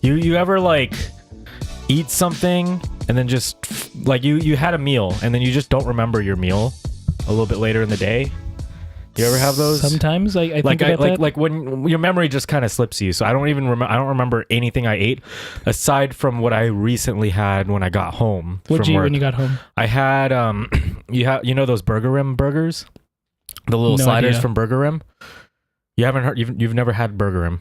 You ever like eat something and then just like you had a meal and then you just don't remember your meal a little bit later in the day? You ever have those? Sometimes I think about that. Like when your memory just kind of slips you. So I don't remember anything I ate aside from what I recently had when I got home. What'd you eat when you got home? I had you know those Burger Rim burgers, the little sliders from Burger Rim. You haven't heard? You've never had Burger Rim?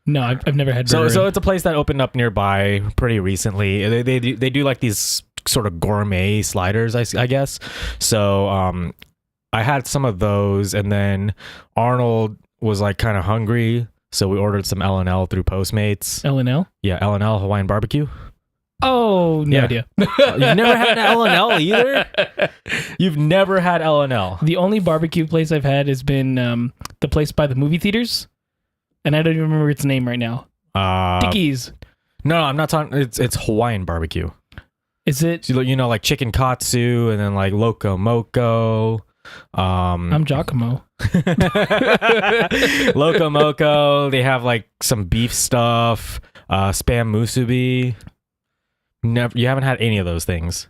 No, I've never had Burger Rim. So it's a place that opened up nearby pretty recently. They do like these sort of gourmet sliders, I guess. So I had some of those, and then Arnold was like kind of hungry, so we ordered some L&L through Postmates. L&L? Yeah, L&L Hawaiian barbecue. Oh, no idea. You've never had an L&L either? You've never had L&L? The only barbecue place I've had has been the place by the movie theaters, and I don't even remember its name right now. Dickies. No, I'm not talking. It's Hawaiian barbecue. Is it? So, you know, like chicken katsu, and then like loco moco. I'm Giacomo. Loco moco. They have like some beef stuff, spam musubi. Never, you haven't had any of those things.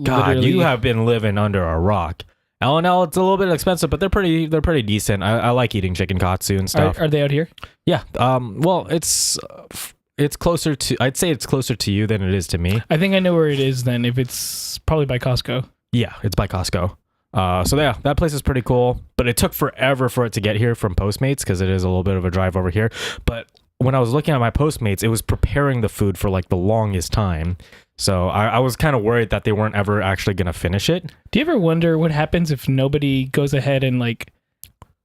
God, literally. You have been living under a rock. L&L, it's a little bit expensive, but they're pretty decent. I like eating chicken katsu and stuff. Are they out here? Yeah. Well, it's closer to. I'd say it's closer to you than it is to me. I think I know where it is then. If it's probably by Costco. Yeah, it's by Costco. So yeah, that place is pretty cool, but it took forever for it to get here from Postmates because it is a little bit of a drive over here. But when I was looking at my Postmates, it was preparing the food for like the longest time. So I was kind of worried that they weren't ever actually going to finish it. Do you ever wonder what happens if nobody goes ahead and like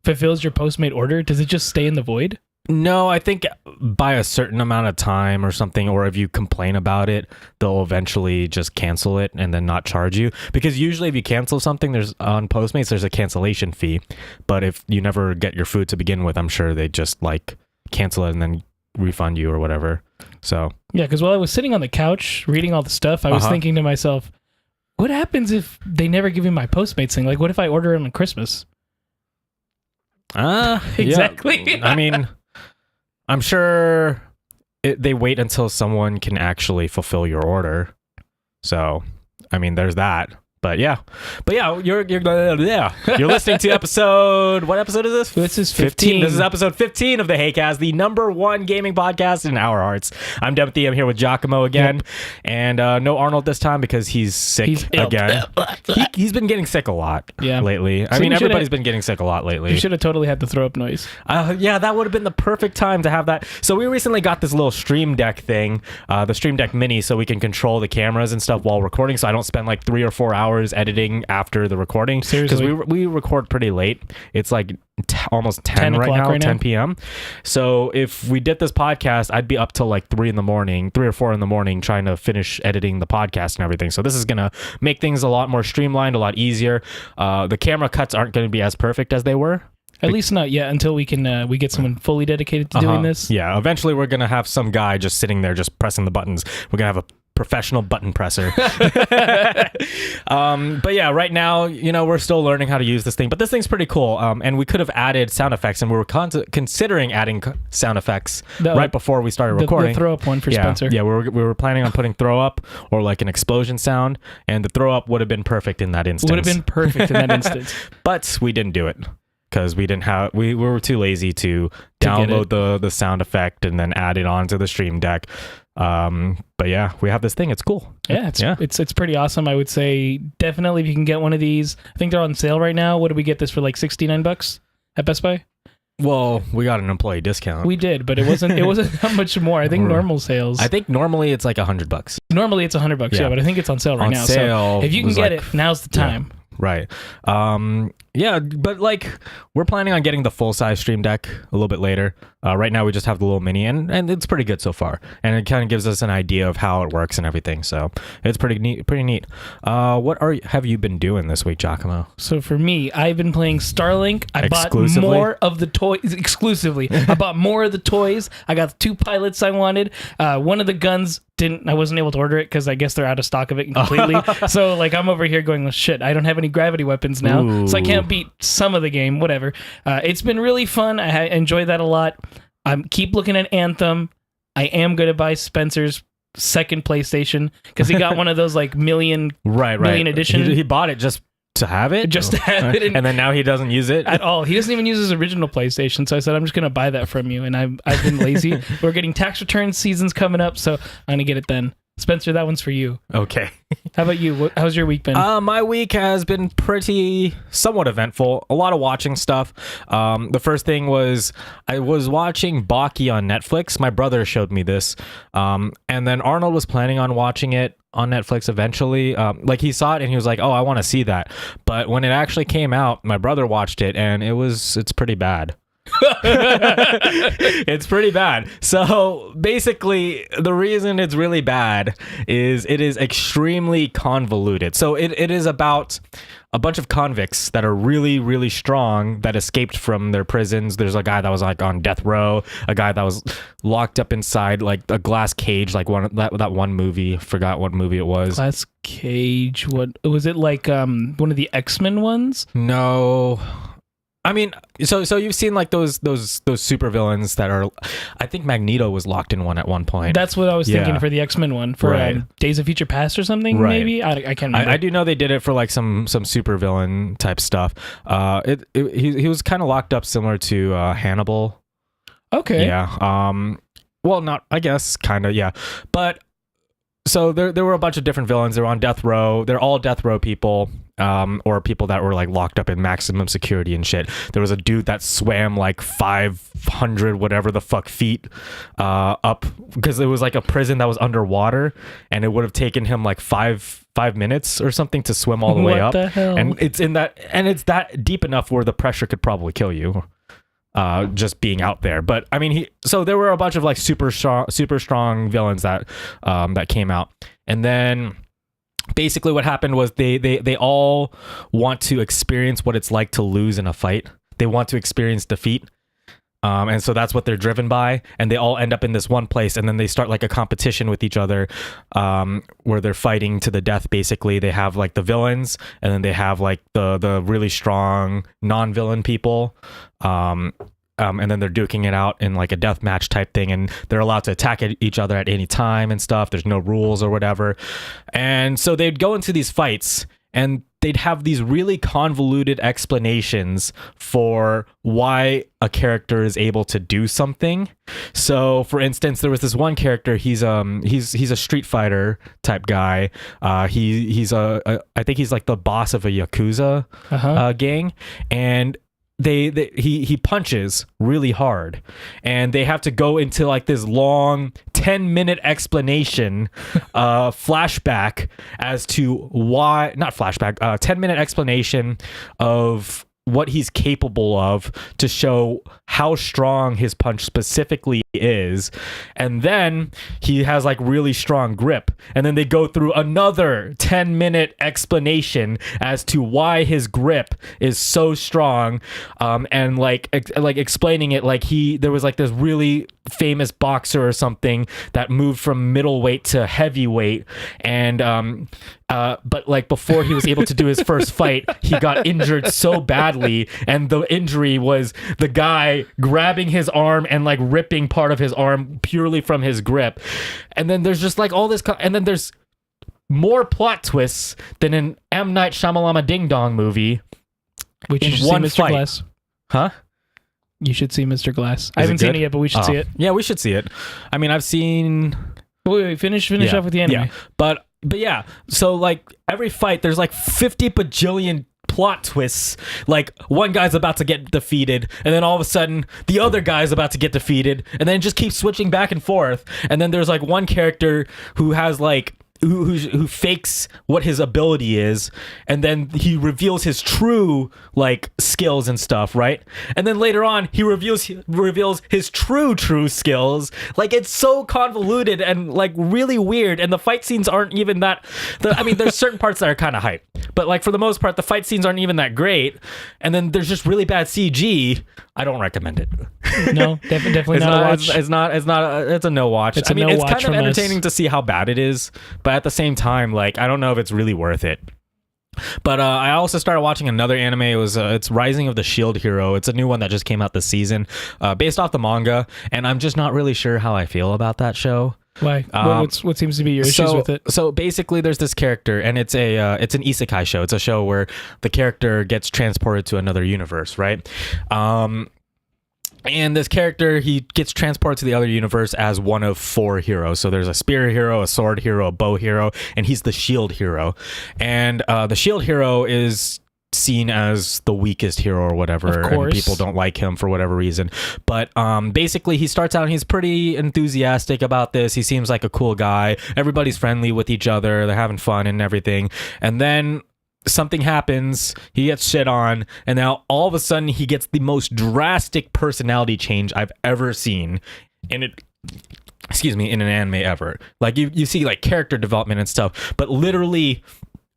fulfills your Postmate order? Does it just stay in the void? No, I think by a certain amount of time or something, or if you complain about it, they'll eventually just cancel it and then not charge you. Because usually if you cancel something, there's on Postmates, there's a cancellation fee. But if you never get your food to begin with, I'm sure they just like cancel it and then refund you or whatever. So yeah, because while I was sitting on the couch reading all the stuff, I was thinking to myself, what happens if they never give me my Postmates thing? Like, what if I order it on Christmas? Exactly. Yeah. I mean, I'm sure they wait until someone can actually fulfill your order. So, I mean, there's that. But yeah, you're listening to episode. What episode is this? This is 15. This is episode 15 of the Heycast, the #1 gaming podcast in our hearts. I'm Timothy. I'm here with Giacomo again, and no Arnold this time because he's sick again. He's been getting sick a lot lately. I mean, everybody's been getting sick a lot lately. You should have totally had the throw up noise. Yeah, that would have been the perfect time to have that. So we recently got this little Stream Deck thing, the Stream Deck Mini, so we can control the cameras and stuff while recording. So I don't spend like 3 or 4 hours editing after the recording. Seriously, because we record pretty late. It's like almost 10 right now, 10 p.m. So if we did this podcast, I'd be up till like 3 or 4 in the morning trying to finish editing the podcast and everything. So this is gonna make things a lot more streamlined, a lot easier. The camera cuts aren't going to be as perfect as they were. At least not yet, until we can we get someone fully dedicated to doing this. Yeah, eventually we're gonna have some guy just sitting there just pressing the buttons. We're gonna have a professional button presser. But yeah, right now, you know, we're still learning how to use this thing, but this thing's pretty cool. And we could have added sound effects, and we were considering adding sound effects right before we started recording. The throw up one for Spencer. Yeah, we were planning on putting throw up or like an explosion sound, and the throw up would have been perfect in that instance. But we didn't do it. Because we were too lazy to download the sound effect and then add it onto the Stream Deck. But yeah, we have this thing. It's cool. Yeah, it's pretty awesome. I would say definitely if you can get one of these. I think they're on sale right now. What did we get this for, like $69 at Best Buy? Well, we got an employee discount. We did, but it wasn't that much more. I think normal sales. I think normally it's like $100. Normally it's $100, yeah, but I think it's on sale right now. Sale, so if you can get it, now's the time. Yeah. Right. Yeah, but like we're planning on getting the full size Stream Deck a little bit later. Right now we just have the little mini, and it's pretty good so far. And it kind of gives us an idea of how it works and everything. So it's pretty neat. What have you been doing this week, Giacomo? So for me, I've been playing Starlink. I bought more of the toys exclusively. I bought more of the toys. I got the 2 pilots I wanted. One of the guns I wasn't able to order it because I guess they're out of stock of it completely. So like I'm over here going, well, shit, I don't have any gravity weapons now. Ooh. So I can't beat some of the game, whatever. It's been really fun. I enjoy that a lot. Keep looking at Anthem. I am going to buy Spencer's second PlayStation because he got one of those like million edition. He bought it just to have it, and then now he doesn't use it at all. He doesn't even use his original PlayStation. So I said, I'm just gonna buy that from you, and I've been lazy. We're getting tax return seasons coming up, so I'm gonna get it then. Spencer, that one's for you. Okay. How about you? How's your week been? My week has been somewhat eventful. A lot of watching stuff. The first thing was I was watching Baki on Netflix. My brother showed me this. And then Arnold was planning on watching it on Netflix eventually. Like he saw it and he was like, oh, I want to see that. But when it actually came out, my brother watched it and it's pretty bad. It's pretty bad. So basically the reason it's really bad is it is extremely convoluted. So it is about a bunch of convicts that are really, really strong that escaped from their prisons. There's a guy that was like on death row, a guy that was locked up inside like a glass cage, like that one movie. Forgot what movie it was. Glass cage. What was it, like one of the X-Men ones? No. I mean, so you've seen like those super villains that are, I think Magneto was locked in one at one point. That's what I was thinking for the X-Men one, for Days of Future Past or something, maybe? I can't remember. I do know they did it for like some super villain type stuff. He was kind of locked up similar to Hannibal. Okay. Yeah. Well, not, I guess, kind of, yeah. But so there were a bunch of different villains. They were on death row. They're all death row people, or people that were like locked up in maximum security and shit. There was a dude that swam like 500 whatever the fuck feet up, because it was like a prison that was underwater, and it would have taken him like five minutes or something to swim all the way up. What the hell? And it's that deep enough where the pressure could probably kill you. Just being out there. But I mean, so there were a bunch of like super strong villains that came out, and then basically what happened was they all want to experience what it's like to lose in a fight. They want to experience defeat. And so that's what they're driven by, and they all end up in this one place, and then they start like a competition with each other, where they're fighting to the death. Basically, they have like the villains, and then they have like the really strong non-villain people, and then they're duking it out in like a death match type thing, and they're allowed to attack each other at any time and stuff. There's no rules or whatever, and so they'd go into these fights, and they'd have these really convoluted explanations for why a character is able to do something. So, for instance, there was this one character. He's a Street Fighter type guy. I think he's like the boss of a Yakuza gang, and he punches really hard, and they have to go into like this long 10-minute explanation, flashback as to why, not flashback, 10-minute explanation of what he's capable of to show how strong his punch specifically is. And then he has like really strong grip, and then they go through another 10-minute explanation as to why his grip is so strong, and like explaining it like there was like this really famous boxer or something that moved from middleweight to heavyweight, and but like before he was able to do his first fight, he got injured so badly, and the injury was the guy grabbing his arm and like ripping part of his arm purely from his grip. And then there's just like all this, and then there's more plot twists than an M. Night Shyamalan Ding Dong movie. Which in you should one see Mr. fight. Glass. Huh? You should see Mr. Glass. I haven't seen it yet, but we should see it. Yeah, we should see it. I mean, I've seen... Wait, finish off with the anime. Yeah. But yeah, so like every fight, there's like 50 bajillion plot twists. Like one guy's about to get defeated, and then all of a sudden the other guy's about to get defeated, and then it just keeps switching back and forth. And then there's like one character who has like who fakes what his ability is, and then he reveals his true like skills and stuff, right? And then later on he reveals his true skills. Like, it's so convoluted and like really weird, and the fight scenes aren't even that I mean, there's certain parts that are kind of hype, but like for the most part the fight scenes aren't even that great. And then there's just really bad CG. I don't recommend it. No, definitely not a watch. It's a no watch. It's kind of entertaining to see how bad it is, but at the same time, like, I don't know if it's really worth it. But I also started watching another anime. It's Rising of the Shield Hero. It's a new one that just came out this season, based off the manga. And I'm just not really sure how I feel about that show. Why? What seems to be your issues with it? So basically, there's this character, and it's an isekai show. It's a show where the character gets transported to another universe, right? And this character, he gets transported to the other universe as one of 4 heroes. So there's a spear hero, a sword hero, a bow hero, and he's the shield hero. And the shield hero is seen as the weakest hero or whatever, and people don't like him for whatever reason. But basically, he starts out and he's pretty enthusiastic about this. He seems like a cool guy. Everybody's friendly with each other. They're having fun and everything. And then something happens, he gets shit on, and now all of a sudden he gets the most drastic personality change I've ever seen in an anime ever. Like you see like character development and stuff, but literally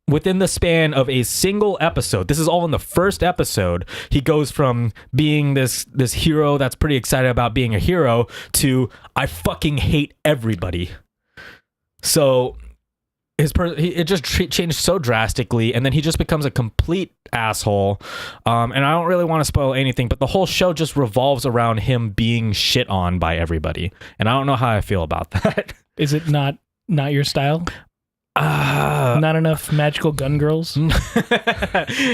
within the span of a single episode, this is all in the first episode, he goes from being this hero that's pretty excited about being a hero to I fucking hate everybody. So it just changed so drastically, and then he just becomes a complete asshole. And I don't really want to spoil anything, but the whole show just revolves around him being shit on by everybody, and I don't know how I feel about that. Is it not your style? Not enough magical gun girls?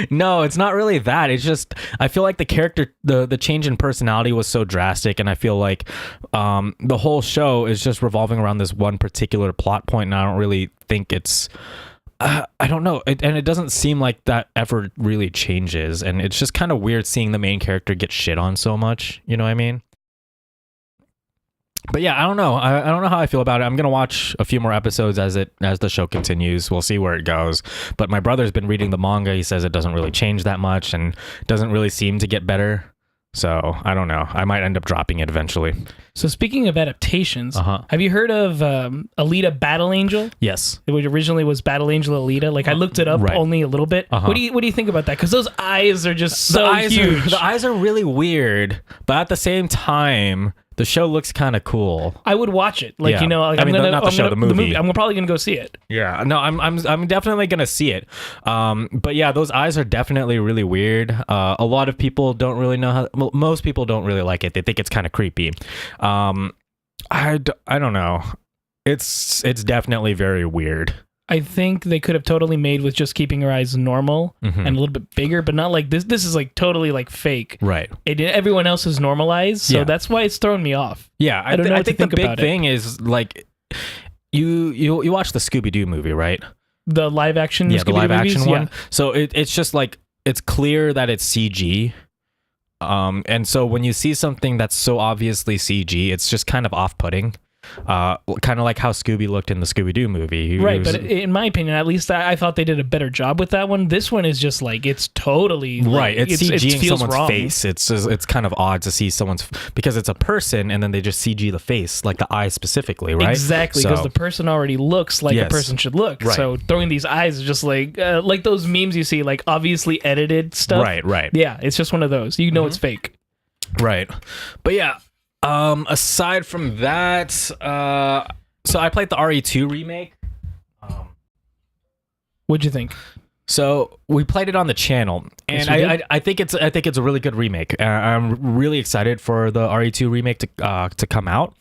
No, it's not really that. It's just I feel like the character, the change in personality was so drastic, and I feel like the whole show is just revolving around this one particular plot point, and I don't really think it's I don't know, and it doesn't seem like that ever really changes, and it's just kind of weird seeing the main character get shit on so much, you know what I mean? But yeah, I don't know. I don't know how I feel about it. I'm gonna watch a few more episodes as the show continues. We'll see where it goes. But my brother's been reading the manga. He says it doesn't really change that much and doesn't really seem to get better. So I don't know. I might end up dropping it eventually. So speaking of adaptations, have you heard of Alita Battle Angel? Yes. It originally was Battle Angel Alita. Like I looked it up only a little bit. What do you think about that? Because those eyes are just so huge. The eyes are really weird, but at the same time, the show looks kind of cool. I would watch it. Like, yeah. The movie. I'm probably going to go see it. Yeah. No, I'm definitely going to see it. But yeah, those eyes are definitely really weird. A lot of people don't really know most people don't really like it. They think it's kind of creepy. I don't know. It's definitely very weird. I think they could have totally made with just keeping her eyes normal and a little bit bigger, but not like this. This is like totally like fake. Right. Everyone else is normalized, so that's why it's throwing me off. Yeah, I think the big thing is like you watch the Scooby-Doo movie, right? The live action. Yeah, the live action one. Yeah. So it's just like it's clear that it's CG. And so when you see something that's so obviously CG, it's just kind of off-putting. Kind of like how Scooby looked in the Scooby-Doo movie. Right, but in my opinion, at least I thought they did a better job with that one. This one is just like, it's totally... Right, it's CGing someone's wrong. Face. It's kind of odd to see someone's... Because it's a person, and then they just CG the face, like the eye specifically, right? Exactly, because the person already looks like a person should look. Right. So throwing these eyes is just like those memes you see, like obviously edited stuff. Right. Yeah, it's just one of those. You know it's fake. Right. But yeah... aside from that, so I played the RE2 remake. What'd you think? So we played it on the channel, and yes, I think it's a really good remake. I'm really excited for the RE2 remake to come out.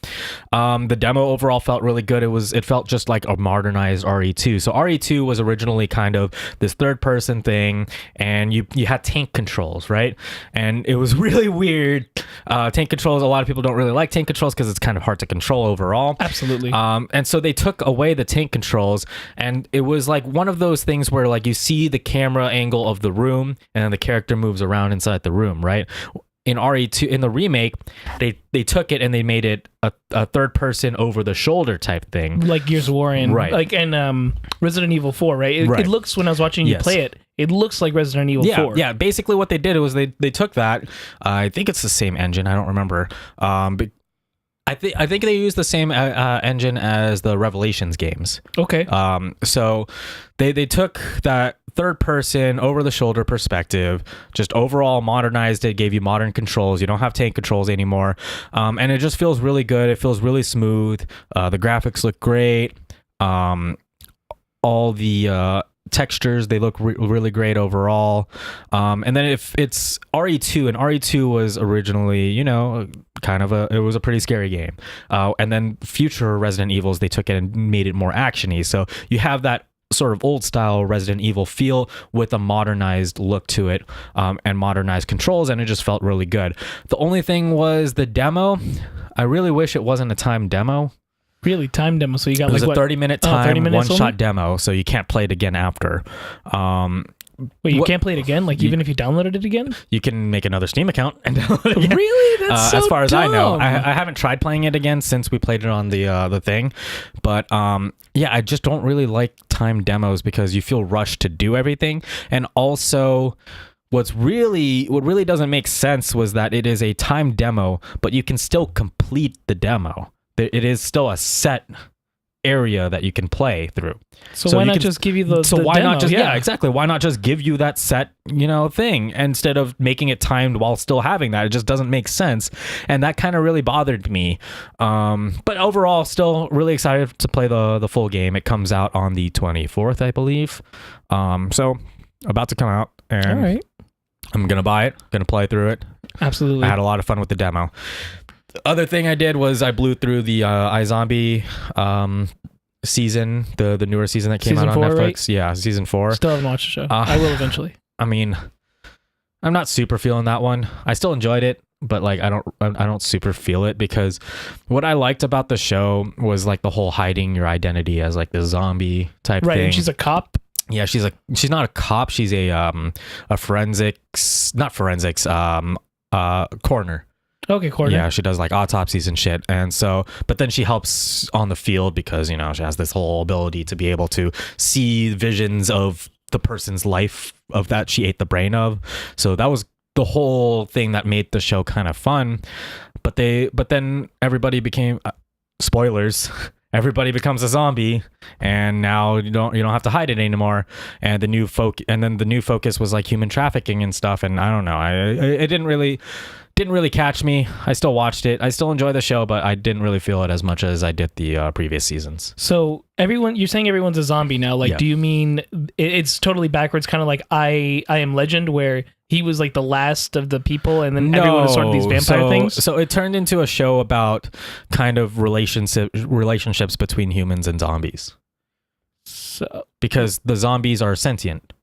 The demo overall felt really good. It felt just like a modernized RE2. So RE2 was originally kind of this third person thing, and you had tank controls, right? And it was really weird. Tank controls. A lot of people don't really like tank controls because it's kind of hard to control overall. Absolutely. And so they took away the tank controls, and it was like one of those things where like you see the camera angle of the room and then the character moves around inside the room, right? In RE2, in the remake, they took it and they made it a third person over the shoulder type thing, like Gears of War and right, like and Resident Evil 4, right? It looks, when I was watching you play it, it looks like Resident Evil 4. Yeah, basically what they did was they took that. I think it's the same engine. I don't remember, but I think they use the same engine as the Revelations games. Okay. So they took that third person over the shoulder perspective, just overall modernized it, gave you modern controls. You don't have tank controls anymore, and it just feels really good. It feels really smooth. The graphics look great. All the textures, they look really great overall. And then if it's RE2, and RE2 was originally, kind of it was a pretty scary game. And then future Resident Evils, they took it and made it more actiony. So you have that sort of old style Resident Evil feel with a modernized look to it, and modernized controls, and it just felt really good. The only thing was the demo. I really wish it wasn't a timed demo. Really, time demo. So you got it was like a 30-minute time, 30 one-shot demo, so you can't play it again after. Wait, you can't play it again? Like, even if you downloaded it again? You can make another Steam account and download it again. Really? That's so as far as dumb. I know. I haven't tried playing it again since we played it on the thing. But yeah, I just don't really like timed demos because you feel rushed to do everything. And also, what really doesn't make sense was that it is a timed demo, but you can still complete the demo. It is still a set area that you can play through. So why not just give you the why demo? not just exactly, why not just give you that set thing instead of making it timed while still having that? It just doesn't make sense, and that kind of really bothered me. But overall, still really excited to play the full game. It comes out on the 24th, I believe. So about to come out, and all right, I'm gonna buy it, gonna play through it. Absolutely. I had a lot of fun with the demo. The other thing I did was I blew through the iZombie season, the newer season that came Season out on 4, Netflix. right? Yeah, season 4. Still haven't watched the show. I will eventually. I mean, I'm not super feeling that one. I still enjoyed it, but like I don't super feel it, because what I liked about the show was like the whole hiding your identity as like the zombie type thing. Right, and she's a cop. Yeah, she's not a cop. She's a coroner. Okay, coroner. Yeah, she does like autopsies and shit. And so, but then she helps on the field because, she has this whole ability to be able to see visions of the person's life of that she ate the brain of. So that was the whole thing that made the show kind of fun. But then everybody became spoilers. Everybody becomes a zombie, and now you don't have to hide it anymore. And the new focus was like human trafficking and stuff. And I don't know, it didn't really catch me. I still watched it. I still enjoy the show, but I didn't really feel it as much as I did the previous seasons. So you're saying everyone's a zombie now. Like, do you mean it's totally backwards? Kind of like I Am Legend, where he was like the last of the people, and then everyone was sort of these vampire things. So it turned into a show about kind of relationships between humans and zombies. So because the zombies are sentient.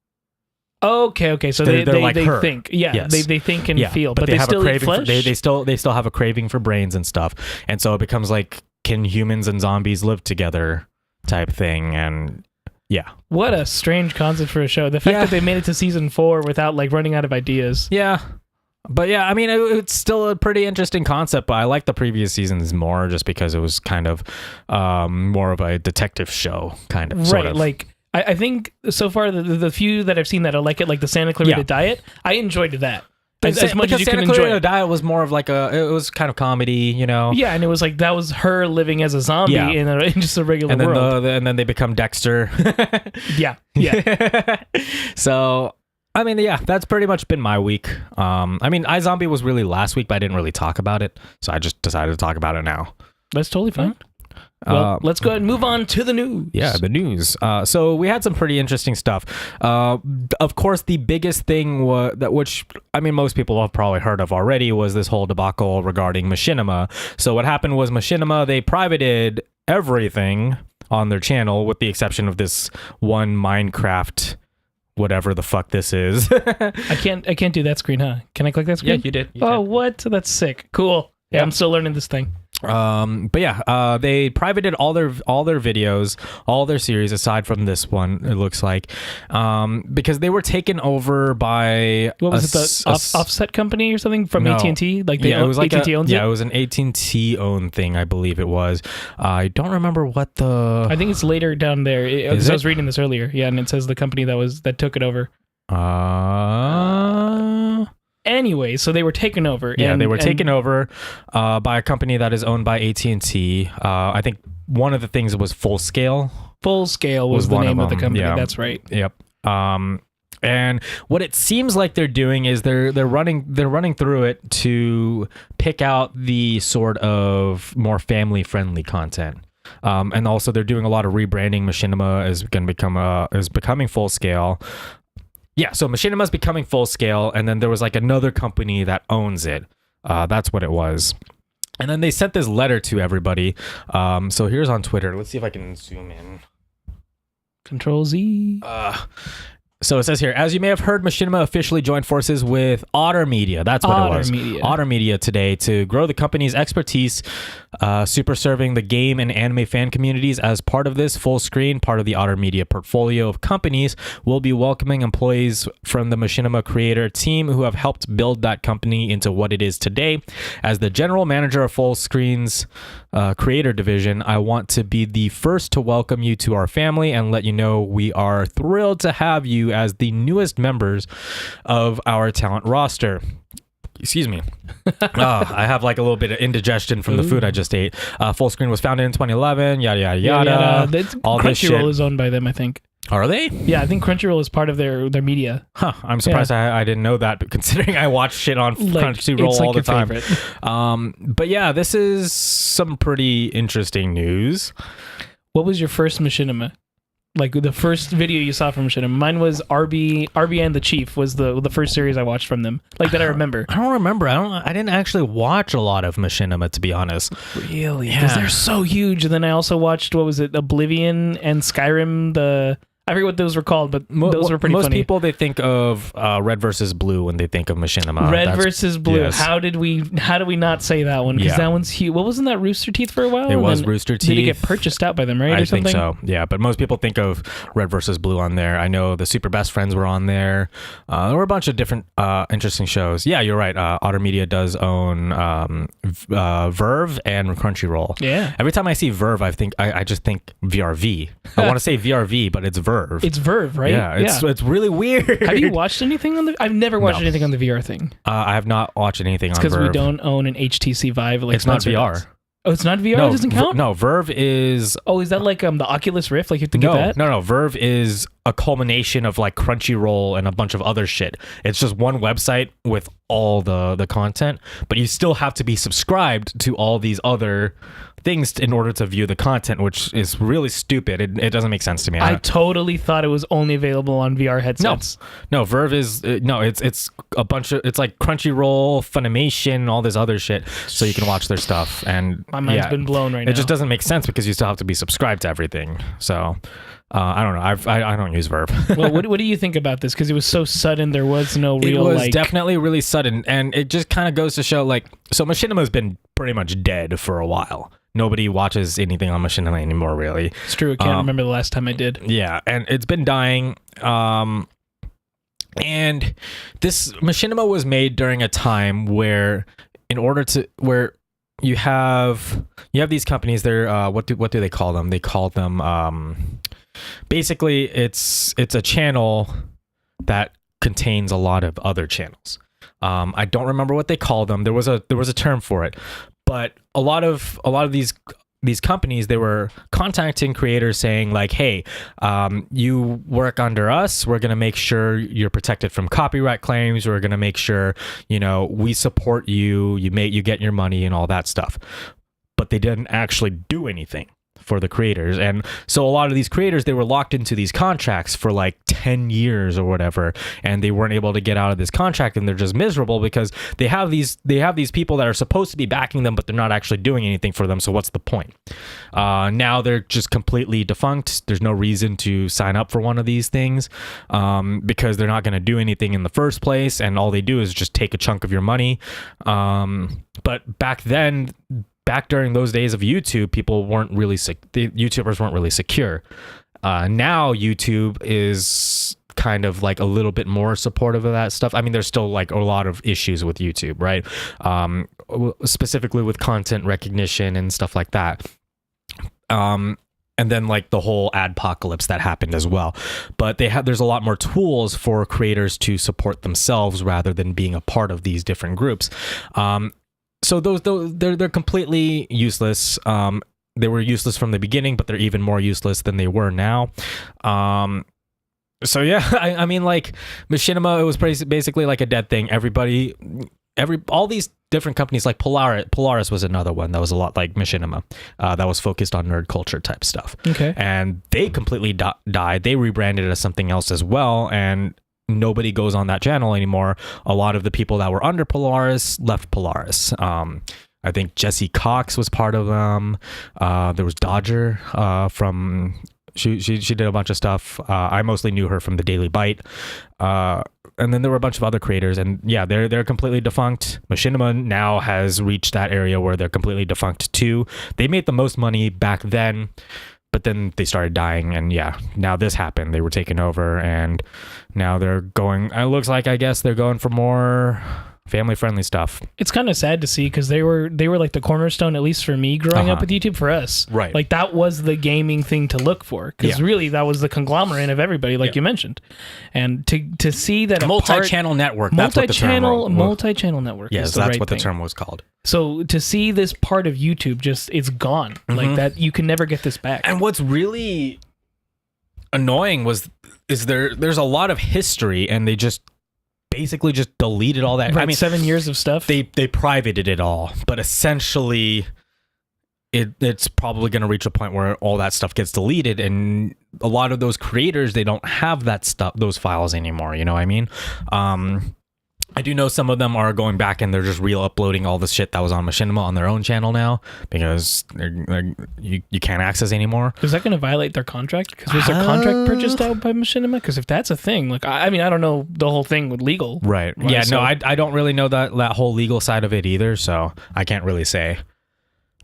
Okay. So they like her. think, yes. they think and feel, but they have still a eat craving. flesh. They still have a craving for brains and stuff, and so it becomes like, can humans and zombies live together, type thing, and yeah. What a strange concept for a show. The fact that they made it to season 4 without like running out of ideas. Yeah. But yeah, I mean, it's still a pretty interesting concept, but I like the previous seasons more just because it was kind of more of a detective show, kind of. Right. Sort of. Like, I think so far the few that I've seen that I like it, like the Santa Clarita Diet, I enjoyed that. As much as you can enjoy. Santa Clarita Diet was more of like it was kind of comedy, Yeah, and it was like, that was her living as a zombie in just a regular world. And then they become Dexter. Yeah. So, I mean, yeah, that's pretty much been my week. I mean, iZombie was really last week, but I didn't really talk about it, so I just decided to talk about it now. That's totally fine. Well, let's go ahead and move on to the news. Yeah, the news. So we had some pretty interesting stuff. Of course, the biggest thing which I mean, most people have probably heard of already, was this whole debacle regarding Machinima. So what happened was Machinima, they privated everything on their channel with the exception of this one Minecraft, whatever the fuck this is. I can't do that screen, huh? Can I click that screen? Yeah, you did. What? That's sick. Cool. Yeah, I'm still learning this thing. But yeah, they privated all their videos, all their series, aside from this one, it looks like, because they were taken over by what was it, the offset company or something from AT&T? Like it was like AT&T owns it? Yeah, it was an AT&T owned thing, I believe it was. I don't remember what the. I think it's later down there. I was reading this earlier. Yeah, and it says the company that took it over. Anyway, so they were taken over. Yeah, they were taken over by a company that is owned by AT&T. I think one of the things was Full Scale. Full Scale was the name of the company. Yeah. That's right. Yep. And what it seems like they're doing is they're running through it to pick out the sort of more family friendly content. And also they're doing a lot of rebranding. Machinima is going to becoming full scale. Yeah, so Machinima is becoming full scale, and then there was like another company that owns it. That's what it was. And then they sent this letter to everybody. So here's on Twitter. Let's see if I can zoom in. Control Z. So it says here, as you may have heard, Machinima officially joined forces with Otter Media. That's what it was. Otter Media today to grow the company's expertise, super serving the game and anime fan communities. As part of this full screen, part of the Otter Media portfolio of companies, will be welcoming employees from the Machinima creator team who have helped build that company into what it is today. As the general manager of Full Screen's creator division, I want to be the first to welcome you to our family and let you know we are thrilled to have you as the newest members of our talent roster. Excuse me. I have like a little bit of indigestion from the food I just ate. Full Screen was founded in 2011. Yada yada yada. All this shit. Crunchyroll is owned by them, I think. Are they? Yeah, I think Crunchyroll is part of their media. Huh. I'm surprised I didn't know that, but considering I watch shit on Crunchyroll all the time. But yeah, this is some pretty interesting news. What was your first Machinima? Like the first video you saw from Machinima? Mine was RB and the Chief was the first series I watched from them. Like that I remember. I don't remember. I didn't actually watch a lot of Machinima, to be honest. Really? Because they're so huge. And then I also watched, what was it, Oblivion and Skyrim, I forget what those were called, but those were pretty funny. Most people, they think of Red versus Blue when they think of Machinima. Red versus Blue. Yes. How do we not say that one? Because that one's huge. What wasn't that Rooster Teeth for a while? It was Rooster Teeth. Did it get purchased out by them, right? I think so. Yeah, but most people think of Red versus Blue on there. I know the Super Best Friends were on there. There were a bunch of different interesting shows. Yeah, you're right. Otter Media does own Verve and Crunchyroll. Yeah. Every time I see Verve, I just think VRV. I want to say VRV, but it's Verve. It's Verve, right? Yeah, it's really weird. Have you watched anything on the? I've never watched anything on the VR thing. I have not watched anything on Verve. Because we don't own an HTC Vive. Like it's not VR. Does. Oh, it's not VR? No, it doesn't count? No, Verve is... Oh, is that like the Oculus Rift? Like you have to get that? No. Verve is a culmination of like Crunchyroll and a bunch of other shit. It's just one website with all the content, but you still have to be subscribed to all these other things in order to view the content, which is really stupid. It doesn't make sense to me. I totally thought it was only available on VR headsets. No, Verve is it's a bunch of, it's like Crunchyroll, Funimation, all this other shit, so you can watch their stuff. And my mind's been blown right now. It just doesn't make sense because you still have to be subscribed to everything. So I don't know. I don't use Verve. Well, what do you think about this? Because it was so sudden. There was no real. It was definitely really sudden, and it just kind of goes to show, like, so Machinima has been pretty much dead for a while. Nobody watches anything on Machinima anymore, really. It's true. I can't remember the last time I did. Yeah, and it's been dying. And this Machinima was made during a time where, you have these companies. They're what do they call them? They call them basically it's a channel that contains a lot of other channels. I don't remember what they call them. There was a term for it. But a lot of these companies, they were contacting creators saying like, hey, you work under us. We're going to make sure you're protected from copyright claims. We're going to make sure, we support you. You get your money and all that stuff. But they didn't actually do anything for the creators. And so a lot of these creators, they were locked into these contracts for like 10 years or whatever, and they weren't able to get out of this contract, and they're just miserable because they have these people that are supposed to be backing them, but they're not actually doing anything for them. So what's the point? Now they're just completely defunct. There's no reason to sign up for one of these things because they're not going to do anything in the first place, and all they do is just take a chunk of your money. But back during those days of YouTube, people weren't really the YouTubers weren't really secure. Now YouTube is kind of like a little bit more supportive of that stuff. I mean, there's still like a lot of issues with YouTube, right? Specifically with content recognition and stuff like that. And then like the whole adpocalypse that happened as well. But there's a lot more tools for creators to support themselves rather than being a part of these different groups. So they're completely useless. They were useless from the beginning, but they're even more useless than they were now. So yeah, I mean, like Machinima, it was basically like a dead thing. All these different companies like Polaris was another one that was a lot like Machinima, that was focused on nerd culture type stuff. Okay. And they completely died. They rebranded it as something else as well, and nobody goes on that channel anymore. A lot of the people that were under Polaris left Polaris. I think Jesse Cox was part of them. There was Dodger from... She did a bunch of stuff. I mostly knew her from the Daily Bite. And then there were a bunch of other creators, and yeah, they're completely defunct. Machinima now has reached that area where they're completely defunct too. They made the most money back then, but then they started dying, and yeah, now this happened. They were taken over, and now they're going... It looks like, I guess, they're going for more family-friendly stuff. It's kind of sad to see because they were like the cornerstone, at least for me growing up with YouTube, for us. Right. Like that was the gaming thing to look for, because really that was the conglomerate of everybody, like you mentioned. And to see that multi-channel network. That's what the term was. Multi-channel network. Yes, that's what the term was called. So to see this part of YouTube just, it's gone. Like that, you can never get this back. And what's really annoying is there's a lot of history, and they just basically just deleted all that. Right, I mean, 7 years of stuff. They privated it all, but essentially it's probably going to reach a point where all that stuff gets deleted, and a lot of those creators, they don't have that stuff, those files anymore. You know what I mean? I do know some of them are going back and they're just re-uploading all the shit that was on Machinima on their own channel now, because you can't access anymore. Is that going to violate their contract? Because was their contract purchased out by Machinima? Because if that's a thing, like I mean, I don't know the whole thing with legal. Right. Yeah. So, no, I don't really know that whole legal side of it either, so I can't really say.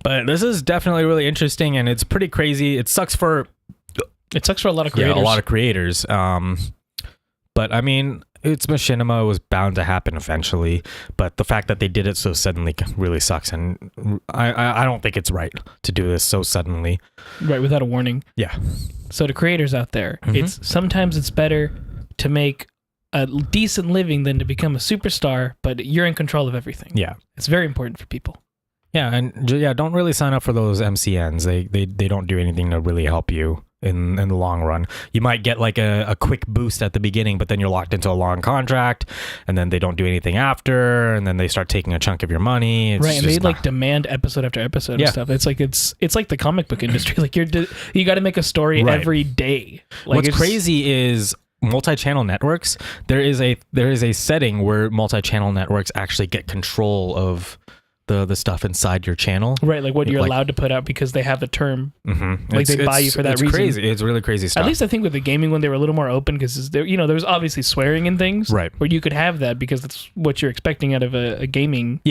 But this is definitely really interesting, and it's pretty crazy. It sucks for a lot of creators. Yeah, a lot of creators. But I mean, it's Machinima. It was bound to happen eventually, but the fact that they did it so suddenly really sucks, and I don't think it's right to do this so suddenly. Right, without a warning. Yeah. So to creators out there, sometimes it's better to make a decent living than to become a superstar, but you're in control of everything. Yeah. It's very important for people. Yeah, and don't really sign up for those MCNs. They don't do anything to really help you in the long run. You might get like a quick boost at the beginning, but then you're locked into a long contract, and then they don't do anything after, and then they start taking a chunk of your money. It's right, and they like demand episode after episode and stuff. It's like the comic book industry. Like you got to make a story every day. Like what's crazy is multi-channel networks. There is a setting where multi-channel networks actually get control of the stuff inside your channel, right? Like what you're allowed to put out, because they have a term. Like they buy you for that reason. It's crazy. It's really crazy stuff. At least I think with the gaming one, they were a little more open, because there was obviously swearing and things, right? Where you could have that because that's what you're expecting out of a gaming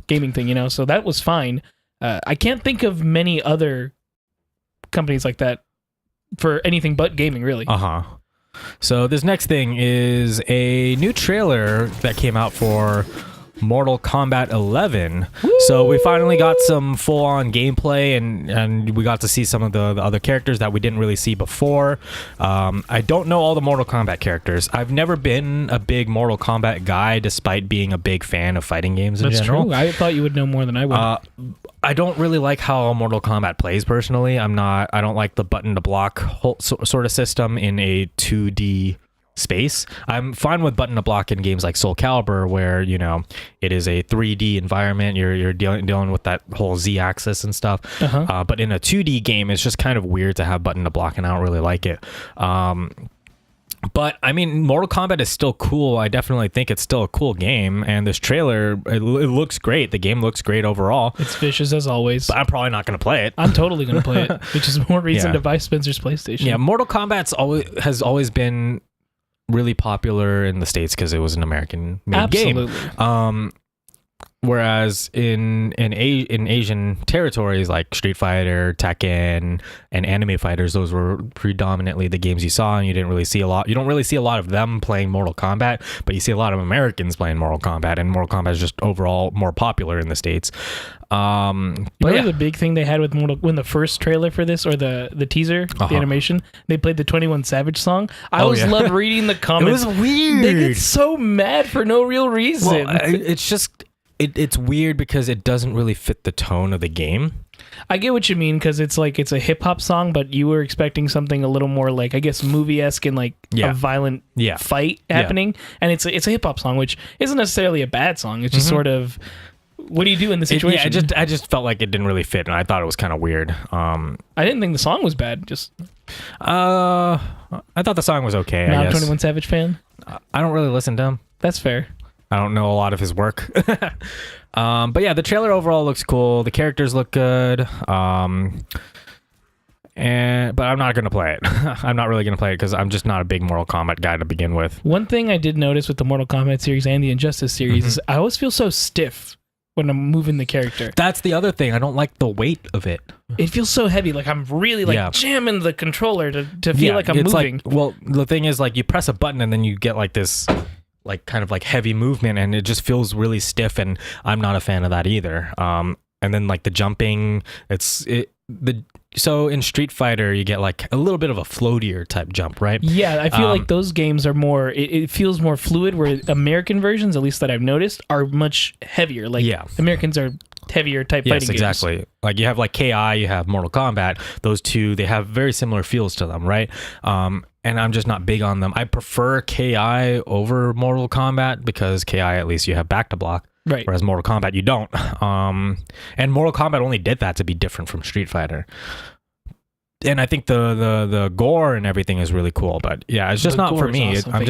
thing, So that was fine. I can't think of many other companies like that for anything but gaming, really. So this next thing is a new trailer that came out for Mortal Kombat 11. Woo! So we finally got some full-on gameplay, and we got to see some of the other characters that we didn't really see before. I don't know all the Mortal Kombat characters. I've never been a big Mortal Kombat guy, despite being a big fan of fighting games in general. True. I thought you would know more than I would. I don't really like how Mortal Kombat plays personally. I don't like the button to block sort of system in a 2D space. I'm fine with button to block in games like Soul Calibur, where it is a 3D environment. You're dealing with that whole Z axis and stuff. But in a 2D game, it's just kind of weird to have button to block, and I don't really like it. But I mean, Mortal Kombat is still cool. I definitely think it's still a cool game, and this trailer, it looks great. The game looks great overall. It's vicious as always. But I'm probably not going to play it. I'm totally going to play it, which is more reason to buy Spencer's PlayStation. Yeah, Mortal Kombat has always been really popular in the States because it was an American made game. Whereas in Asian territories like Street Fighter, Tekken, and anime fighters, those were predominantly the games you saw, and you don't really see a lot of them playing Mortal Kombat, but you see a lot of Americans playing Mortal Kombat, and Mortal Kombat is just overall more popular in the States. The big thing they had with when the first trailer for this, or the teaser, the animation, they played the 21 Savage song. I always loved reading the comments. It was weird. They get so mad for no real reason. Well, it's just it's weird because it doesn't really fit the tone of the game. I get what you mean, because it's a hip hop song, but you were expecting something a little more like, I guess, movie-esque and a violent fight happening, and it's a hip hop song, which isn't necessarily a bad song. It's just sort of what do you do in the situation? I just felt like it didn't really fit, and I thought it was kind of weird. I didn't think the song was bad. Just I thought the song was okay. not I a guess. 21 Savage fan. I don't really listen to him. That's fair. I don't know a lot of his work. But yeah, the trailer overall looks cool. The characters look good. But I'm not going to play it. I'm not really going to play it because I'm just not a big Mortal Kombat guy to begin with. One thing I did notice with the Mortal Kombat series and the Injustice series is I always feel so stiff when I'm moving the character. That's the other thing. I don't like the weight of it. It feels so heavy. Like I'm really jamming the controller to feel like I'm moving. Well, the thing is, like, you press a button and then you get like this like kind of like heavy movement, and it just feels really stiff, and I'm not a fan of that either. And then like the jumping, so in Street Fighter you get like a little bit of a floatier type jump, right? Yeah, I feel like those games are more, it feels more fluid, where American versions, at least that I've noticed, are much heavier. Like Americans are heavier type fighting games. Yes, exactly. Like you have like KI, you have Mortal Kombat. Those two, they have very similar feels to them, right? And I'm just not big on them. I prefer KI over Mortal Kombat because KI, at least you have back to block. Right. Whereas Mortal Kombat, you don't. And Mortal Kombat only did that to be different from Street Fighter. And I think the gore and everything is really cool, but yeah, it's just not for me. Awesome. I'm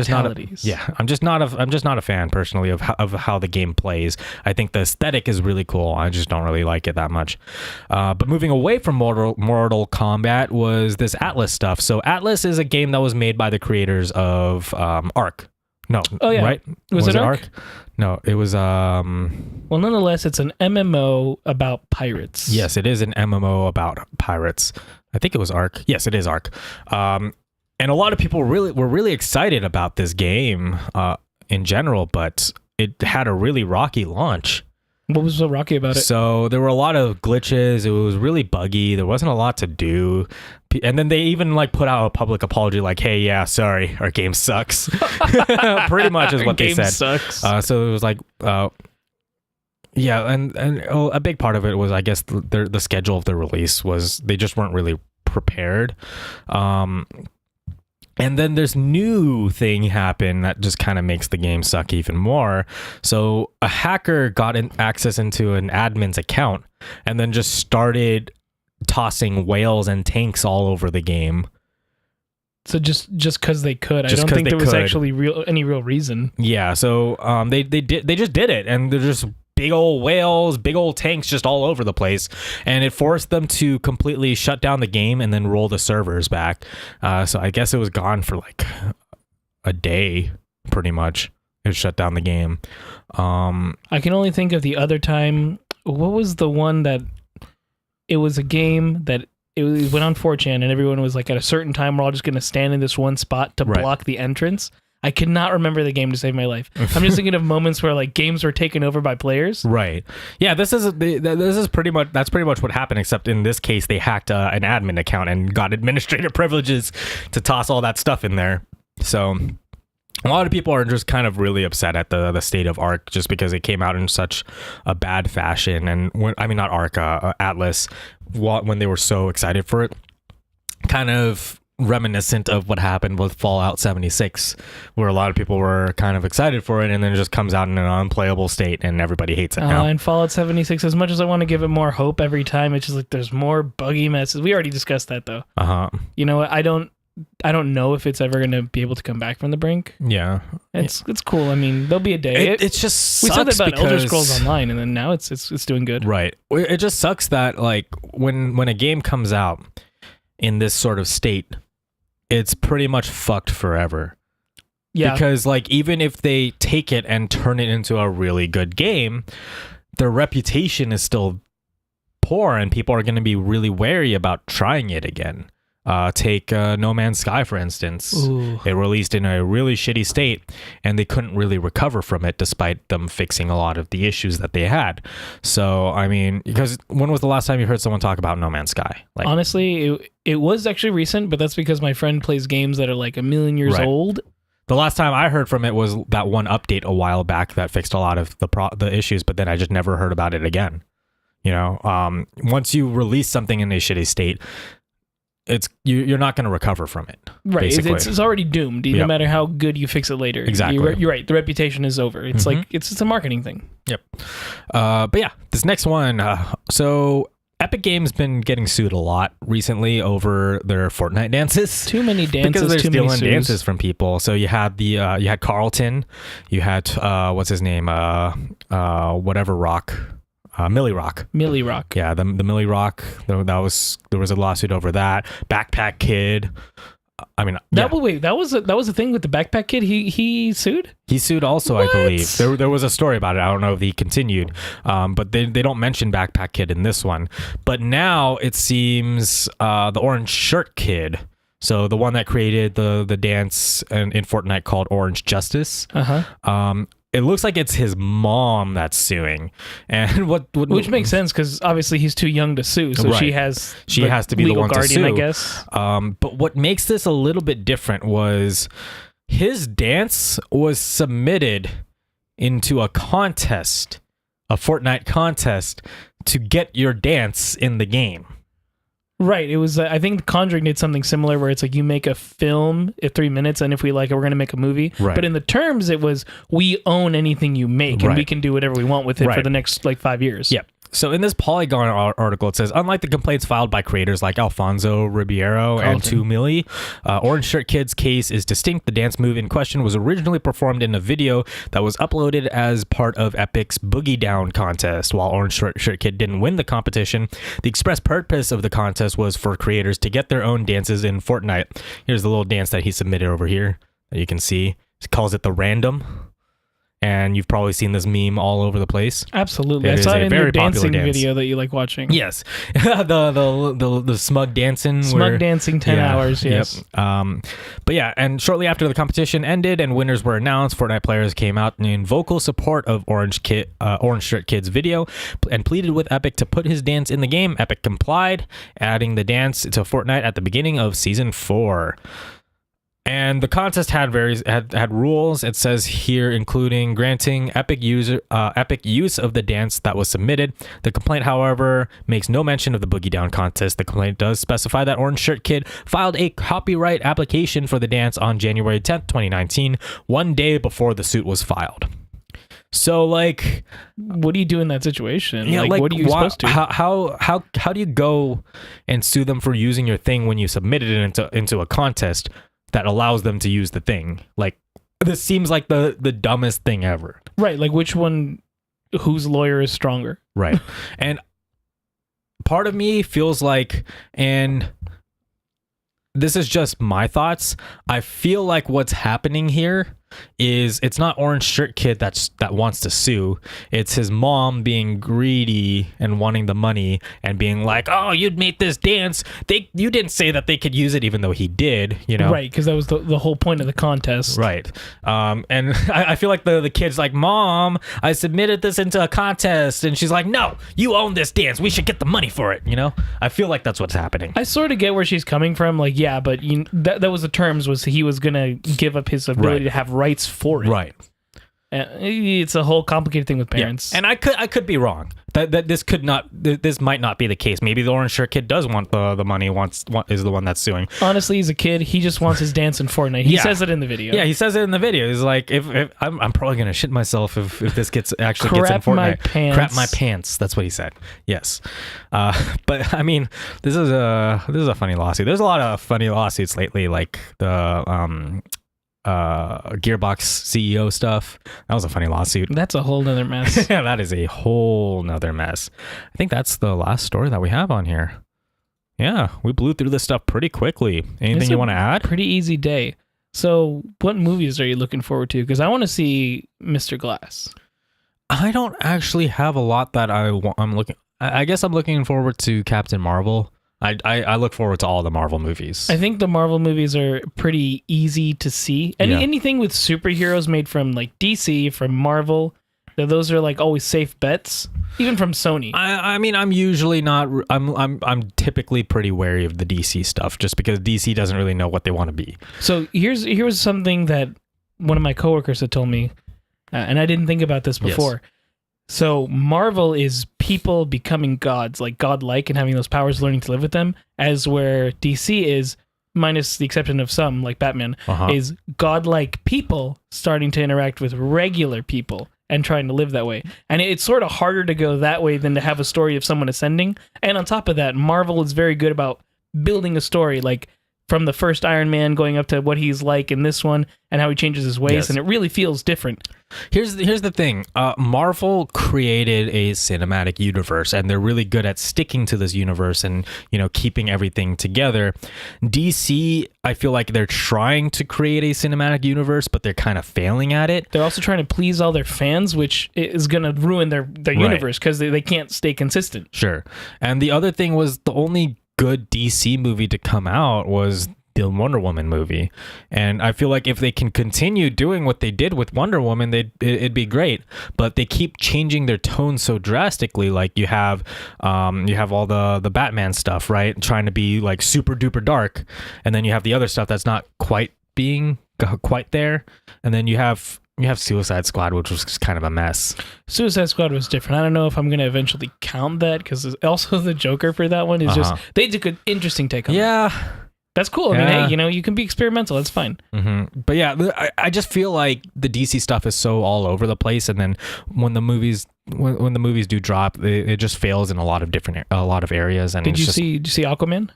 just not a fan personally of how the game plays. I think the aesthetic is really cool. I just don't really like it that much. But moving away from Mortal Kombat was this Atlas stuff. So Atlas is a game that was made by the creators of Ark. No. Oh yeah. Right? Was it Ark? No, it was Well, nonetheless, it's an MMO about pirates. Yes, it is an MMO about pirates. I think it was Ark. Yes, it is Ark. And a lot of people were really excited about this game in general, but it had a really rocky launch. What was so rocky about it? So there were a lot of glitches. It was really buggy. There wasn't a lot to do. And then they even like put out a public apology like, hey, yeah, sorry, our game sucks. Pretty much is what they said. Sucks. So it was like, yeah, and a big part of it was, I guess, the schedule of the release was they just weren't really prepared. And then this new thing happened that just kind of makes the game suck even more. So a hacker got access into an admin's account and then just started tossing whales and tanks all over the game. So just because they could, I don't think there was actually any real reason. Yeah, so they just did it, and they're just big old whales, big old tanks just all over the place, and it forced them to completely shut down the game and then roll the servers back. So I guess it was gone for like a day, pretty much. It shut down the game. I can only think of the other time. What was the one that it was a game that it went on 4chan and everyone was like, at a certain time, we're all just going to stand in this one spot to block the entrance. I could not remember the game to save my life. I'm just thinking of moments where like games were taken over by players. Right. Yeah. This is pretty much what happened. Except in this case, they hacked an admin account and got administrative privileges to toss all that stuff in there. So a lot of people are just kind of really upset at the state of Ark just because it came out in such a bad fashion. And not Ark, Atlas, when they were so excited for it, kind of reminiscent of what happened with Fallout 76, where a lot of people were kind of excited for it and then it just comes out in an unplayable state and everybody hates it now. And Fallout 76, as much as I want to give it more hope every time, it's just like there's more buggy messes. We already discussed that though. You know what? I don't know if it's ever going to be able to come back from the brink. Yeah. It's cool. I mean, there'll be a day. It just we sucks said that about because Elder Scrolls Online, and then now it's doing good. Right. It just sucks that like when a game comes out in this sort of state, it's pretty much fucked forever. Yeah. Because like even if they take it and turn it into a really good game, their reputation is still poor and people are going to be really wary about trying it again. Take No Man's Sky, for instance. Ooh. It released in a really shitty state and they couldn't really recover from it despite them fixing a lot of the issues that they had. So, I mean, because when was the last time you heard someone talk about No Man's Sky? Like, honestly, it was actually recent, but that's because my friend plays games that are like a million years old. The last time I heard from it was that one update a while back that fixed a lot of the issues, but then I just never heard about it again. You know, once you release something in a shitty state, you're not going to recover from it. Right. It's already doomed, no matter how good you fix it later. Exactly. You're right. The reputation is over. It's like, it's a marketing thing. Yep. But yeah, this next one. So Epic Games been getting sued a lot recently over their Fortnite dances. Too many dances, because they're too stealing many dances from people. So you had you had Carlton, you had what's his name, whatever Rock. Millie Rock. Millie Rock. Yeah, the Millie Rock. There was a lawsuit over that. Backpack Kid. I mean, that was a thing with the Backpack Kid. He sued. He sued also, what? I believe. There was a story about it. I don't know if he continued, but they don't mention Backpack Kid in this one. But now it seems the Orange Shirt Kid. So the one that created the dance in Fortnite called Orange Justice. It looks like it's his mom that's suing, and which makes sense because obviously he's too young to sue, so right. she has to be the one guardian, to sue, I guess. But what makes this a little bit different was his dance was submitted into a contest, a Fortnite contest, to get your dance in the game. Right. It was, I think Conjuring did something similar where it's like you make a film at 3 minutes, and if we like it, we're going to make a movie. Right. But in the terms, it was we own anything you make, and we can do whatever we want with it for the next 5 years. Yeah. So in this Polygon article, it says, unlike the complaints filed by creators like Alfonso Ribeiro and 2 Milli, Orange Shirt Kid's case is distinct. The dance move in question was originally performed in a video that was uploaded as part of Epic's Boogie Down contest. While Orange Shirt Kid didn't win the competition, the express purpose of the contest was for creators to get their own dances in Fortnite. Here's the little dance that he submitted over here that you can see. He calls it the Random. And you've probably seen this meme all over the place. Absolutely. I saw it in the dancing video that you like watching. Yes. the smug dancing. Smug dancing 10 hours, yes. Yep. But yeah, and shortly after the competition ended and winners were announced, Fortnite players came out in vocal support of Orange Shirt Kid's video and pleaded with Epic to put his dance in the game. Epic complied, adding the dance to Fortnite at the beginning of Season 4. And the contest had rules. It says here, including granting Epic use of the dance that was submitted. The complaint, however, makes no mention of the Boogie Down contest. The complaint does specify that Orange Shirt Kid filed a copyright application for the dance on January 10th, 2019, one day before the suit was filed. So, like, what do you do in that situation? Yeah, what are you supposed to? How do you go and sue them for using your thing when you submitted it into a contest that allows them to use the thing? Like, this seems like the dumbest thing ever. Right. Like, which one, whose lawyer is stronger? Right. And part of me feels like, and this is just my thoughts, I feel like what's happening here is it's not Orange Shirt Kid that wants to sue. It's his mom being greedy and wanting the money and being like, oh, you'd made this dance. You didn't say that they could use it, even though he did, you know? Right, because that was the whole point of the contest. Right. And I feel like the kid's like, Mom, I submitted this into a contest. And she's like, no, you own this dance. We should get the money for it, you know? I feel like that's what's happening. I sort of get where she's coming from. Like, yeah, but that was the terms, was he was going to give up his ability to have rights for it. Right. It's a whole complicated thing with parents. Yeah. And I could be wrong. That this might not be the case. Maybe the Orange Shirt Kid does want the money, is the one that's suing. Honestly, he's a kid. He just wants his dance in Fortnite. He says it in the video. Yeah, he says it in the video. He's like, if I'm probably gonna shit myself if this gets in Fortnite. Crap my pants. That's what he said. Yes. But I mean, this is a funny lawsuit. There's a lot of funny lawsuits lately, like the Gearbox CEO stuff. That was a funny lawsuit. That's a whole nother mess. Yeah, that is a whole nother mess. I think that's the last story that we have on here. Yeah, we blew through this stuff pretty quickly. Anything you want to add? Pretty easy day. So what movies are you looking forward to? Because I want to see Mr. Glass. I don't actually have a lot that I'm looking. I guess I'm looking forward to Captain Marvel. I look forward to all the Marvel movies. I think the Marvel movies are pretty easy to see. Anything with superheroes made from like DC, from Marvel, those are like always safe bets, even from Sony. I mean, I'm usually not. I'm typically pretty wary of the DC stuff, just because DC doesn't really know what they want to be. So here's something that one of my coworkers had told me, and I didn't think about this before. Yes. So Marvel is people becoming gods, like godlike, and having those powers, learning to live with them, as where DC is, minus the exception of some, like Batman, is godlike people starting to interact with regular people and trying to live that way. And it's sort of harder to go that way than to have a story of someone ascending. And on top of that, Marvel is very good about building a story, like from the first Iron Man going up to what he's like in this one and how he changes his ways. Yes. And it really feels different. Here's the thing. Marvel created a cinematic universe, and they're really good at sticking to this universe and, keeping everything together. DC, I feel like they're trying to create a cinematic universe, but they're kind of failing at it. They're also trying to please all their fans, which is going to ruin their universe because they can't stay consistent. Sure. And the other thing was the only good DC movie to come out was the Wonder Woman movie, and I feel like if they can continue doing what they did with Wonder Woman, it'd be great. But they keep changing their tone so drastically. Like you have all the Batman stuff, right, trying to be like super duper dark, and then you have the other stuff that's not quite being quite there, and then you have Suicide Squad, which was just kind of a mess. Suicide Squad was different. I don't know if I'm going to eventually count that because also the Joker for that one is just they took an interesting take on it. Yeah. That's cool. I mean, hey, you can be experimental. That's fine. Mm-hmm. But yeah, I just feel like the DC stuff is so all over the place, and then when the movies do drop, it just fails in a lot of areas. And did you see Aquaman?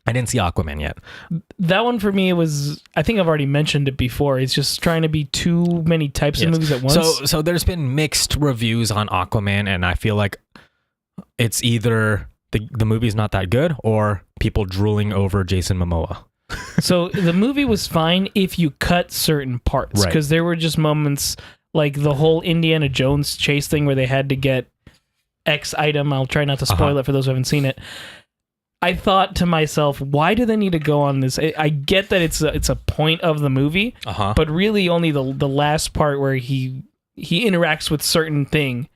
I didn't see Aquaman yet. That one for me was, I think I've already mentioned it before. It's just trying to be too many types of movies at once. So there's been mixed reviews on Aquaman, and I feel like it's either the movie's not that good or people drooling over Jason Momoa. So the movie was fine if you cut certain parts, because there were just moments like the whole Indiana Jones chase thing where they had to get X item. I'll try not to spoil it for those who haven't seen it. I thought to myself, why do they need to go on this? I get that it's a point of the movie, but really only the last part where he interacts with certain thing.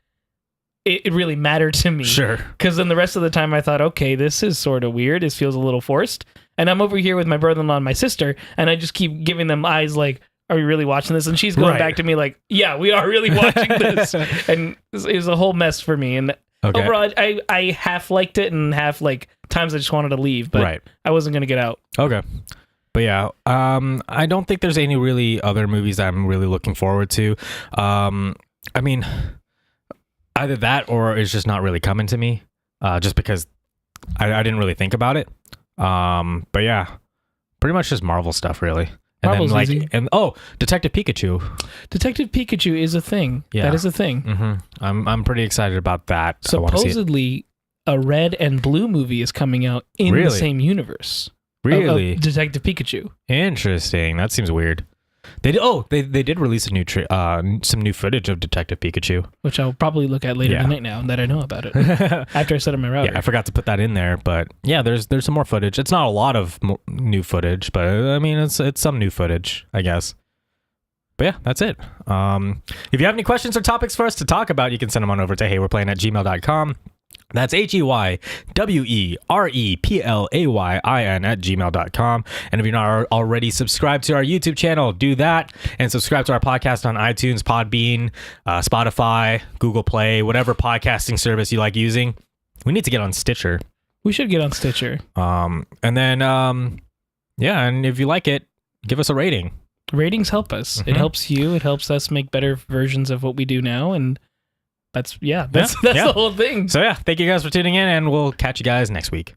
It really mattered to me. Sure. Because then the rest of the time I thought, okay, this is sort of weird. This feels a little forced. And I'm over here with my brother-in-law and my sister, and I just keep giving them eyes like, are we really watching this? And she's going back to me like, yeah, we are really watching this. And it was a whole mess for me. And overall, I half liked it and half like times I just wanted to leave, but I wasn't going to get out. Okay. But yeah, I don't think there's any really other movies that I'm really looking forward to. I mean, either that or it's just not really coming to me, just because I didn't really think about it. But yeah, pretty much just Marvel stuff, really. And Marvel's then easy. Detective Pikachu. Detective Pikachu is a thing. Yeah. That is a thing. Mm-hmm. I'm pretty excited about that. Supposedly, a red and blue movie is coming out in the same universe. Really? Of Detective Pikachu. Interesting. That seems weird. They did release some new footage of Detective Pikachu, which I'll probably look at later tonight now that I know about it. After I set up my router. Yeah, I forgot to put that in there, but yeah, there's some more footage. It's not a lot of new footage, but I mean it's some new footage, I guess. But yeah, that's it. If you have any questions or topics for us to talk about, you can send them on over to heyweplaying@gmail.com. That's HEYWEREPLAYIN@gmail.com. And if you're not already subscribed to our YouTube channel, do that. And subscribe to our podcast on iTunes, Podbean, Spotify, Google Play, whatever podcasting service you like using. We need to get on Stitcher. We should get on Stitcher. And then, and if you like it, give us a rating. Ratings help us. Mm-hmm. It helps you. It helps us make better versions of what we do now. And that's the whole thing. So yeah, thank you guys for tuning in, and we'll catch you guys next week.